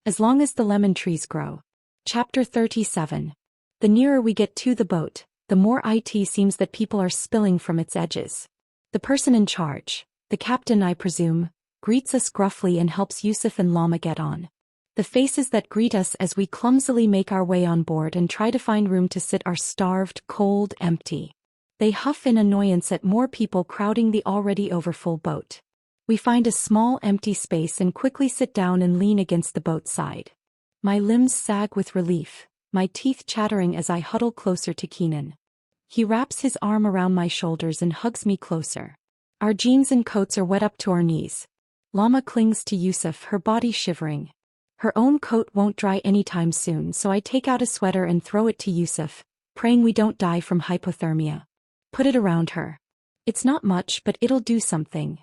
as long as the lemon trees grow. Chapter 37. The nearer we get to the boat, the more it seems that people are spilling from its edges. The person in charge, the captain I presume, greets us gruffly and helps Yusuf and Lama get on. The faces that greet us as we clumsily make our way on board and try to find room to sit are starved, cold, empty. They huff in annoyance at more people crowding the already overfull boat. We find a small empty space and quickly sit down and lean against the boat's side. My limbs sag with relief, my teeth chattering as I huddle closer to Keenan. He wraps his arm around my shoulders and hugs me closer. Our jeans and coats are wet up to our knees. Lama clings to Yusuf, her body shivering. Her own coat won't dry anytime soon, so I take out a sweater and throw it to Yusuf, praying we don't die from hypothermia. Put it around her. It's not much, but it'll do something.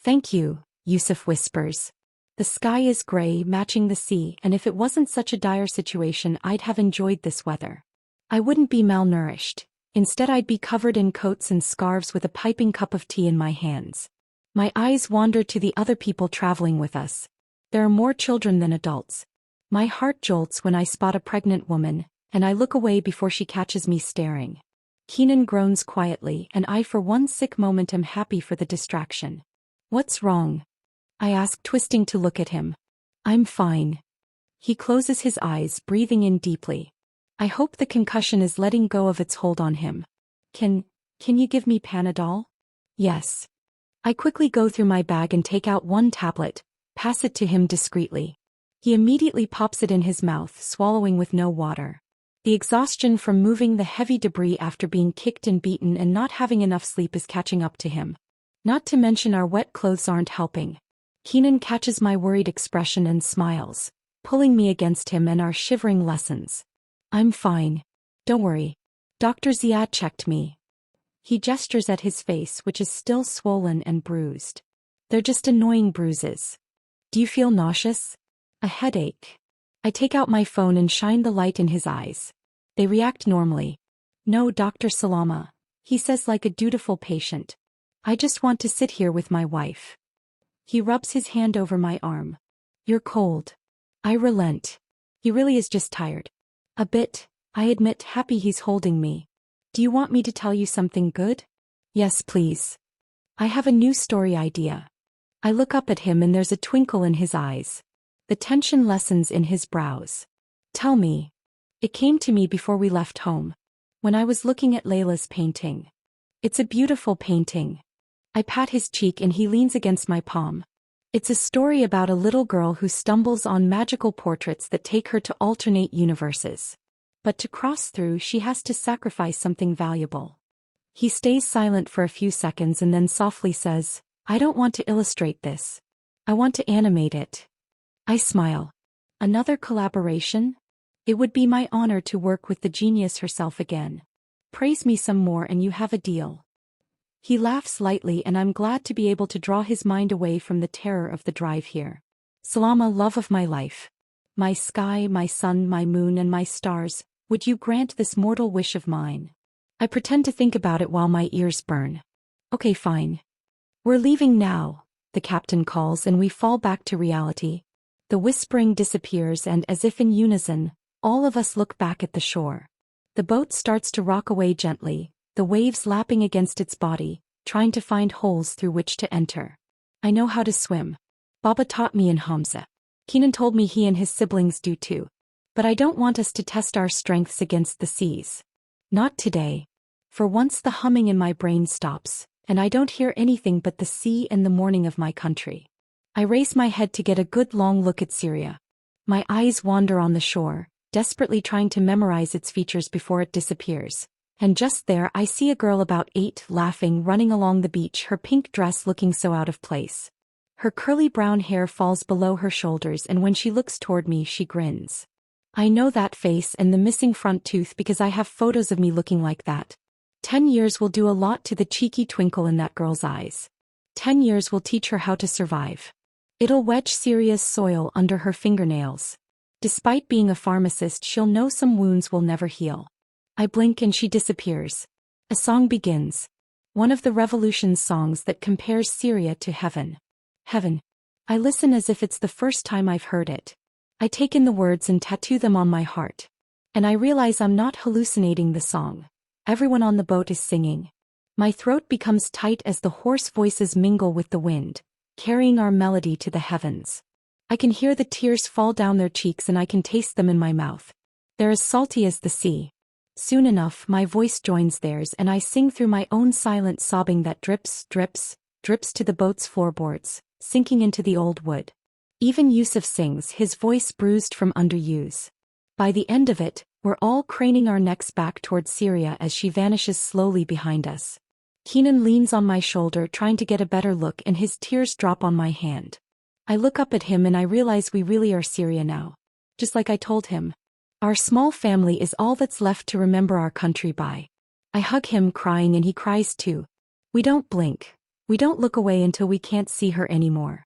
Thank you, Yusuf whispers. The sky is gray, matching the sea, and if it wasn't such a dire situation, I'd have enjoyed this weather. I wouldn't be malnourished. Instead, I'd be covered in coats and scarves with a piping cup of tea in my hands. My eyes wander to the other people traveling with us. There are more children than adults. My heart jolts when I spot a pregnant woman, and I look away before she catches me staring. Keenan groans quietly, and I for one sick moment am happy for the distraction. What's wrong? I ask, twisting to look at him. I'm fine. He closes his eyes, breathing in deeply. I hope the concussion is letting go of its hold on him. Can you give me Panadol? Yes. I quickly go through my bag and take out one tablet, pass it to him discreetly. He immediately pops it in his mouth, swallowing with no water. The exhaustion from moving the heavy debris after being kicked and beaten and not having enough sleep is catching up to him. Not to mention our wet clothes aren't helping. Keenan catches my worried expression and smiles, pulling me against him and our shivering lessons. I'm fine. Don't worry. Dr. Ziad checked me. He gestures at his face, which is still swollen and bruised. They're just annoying bruises. Do you feel nauseous? A headache? I take out my phone and shine the light in his eyes. They react normally. No, Dr. Salama, he says like a dutiful patient. I just want to sit here with my wife. He rubs his hand over my arm. You're cold. I relent. He really is just tired. A bit, I admit, happy he's holding me. Do you want me to tell you something good? Yes, please. I have a new story idea. I look up at him and there's a twinkle in his eyes. The tension lessens in his brows. Tell me. It came to me before we left home. When I was looking at Layla's painting. It's a beautiful painting. I pat his cheek and he leans against my palm. It's a story about a little girl who stumbles on magical portraits that take her to alternate universes. But to cross through, she has to sacrifice something valuable. He stays silent for a few seconds and then softly says, I don't want to illustrate this. I want to animate it. I smile. Another collaboration? It would be my honor to work with the genius herself again. Praise me some more and you have a deal. He laughs lightly and I'm glad to be able to draw his mind away from the terror of the drive here. Salama, love of my life. My sky, my sun, my moon and my stars, would you grant this mortal wish of mine? I pretend to think about it while my ears burn. Okay, fine. We're leaving now, the captain calls and we fall back to reality. The whispering disappears and as if in unison, all of us look back at the shore. The boat starts to rock away gently, the waves lapping against its body, trying to find holes through which to enter. I know how to swim. Baba taught me in Hamza. Keenan told me he and his siblings do too. But I don't want us to test our strengths against the seas. Not today. For once the humming in my brain stops, and I don't hear anything but the sea and the morning of my country. I raise my head to get a good long look at Syria. My eyes wander on the shore, desperately trying to memorize its features before it disappears. And just there I see a girl about 8 laughing, running along the beach, her pink dress looking so out of place. Her curly brown hair falls below her shoulders and when she looks toward me she grins. I know that face and the missing front tooth because I have photos of me looking like that. 10 years will do a lot to the cheeky twinkle in that girl's eyes. 10 years will teach her how to survive. It'll wedge Syria's soil under her fingernails. Despite being a pharmacist, she'll know some wounds will never heal. I blink and she disappears. A song begins. One of the revolution's songs that compares Syria to heaven. Heaven. I listen as if it's the first time I've heard it. I take in the words and tattoo them on my heart. And I realize I'm not hallucinating the song. Everyone on the boat is singing. My throat becomes tight as the hoarse voices mingle with the wind, carrying our melody to the heavens. I can hear the tears fall down their cheeks and I can taste them in my mouth. They're as salty as the sea. Soon enough, my voice joins theirs and I sing through my own silent sobbing that drips, drips, drips to the boat's floorboards, sinking into the old wood. Even Yusuf sings, his voice bruised from underuse. By the end of it, we're all craning our necks back toward Syria as she vanishes slowly behind us. Keenan leans on my shoulder trying to get a better look and his tears drop on my hand. I look up at him and I realize we really are Syria now. Just like I told him. Our small family is all that's left to remember our country by. I hug him crying and he cries too. We don't blink. We don't look away until we can't see her anymore.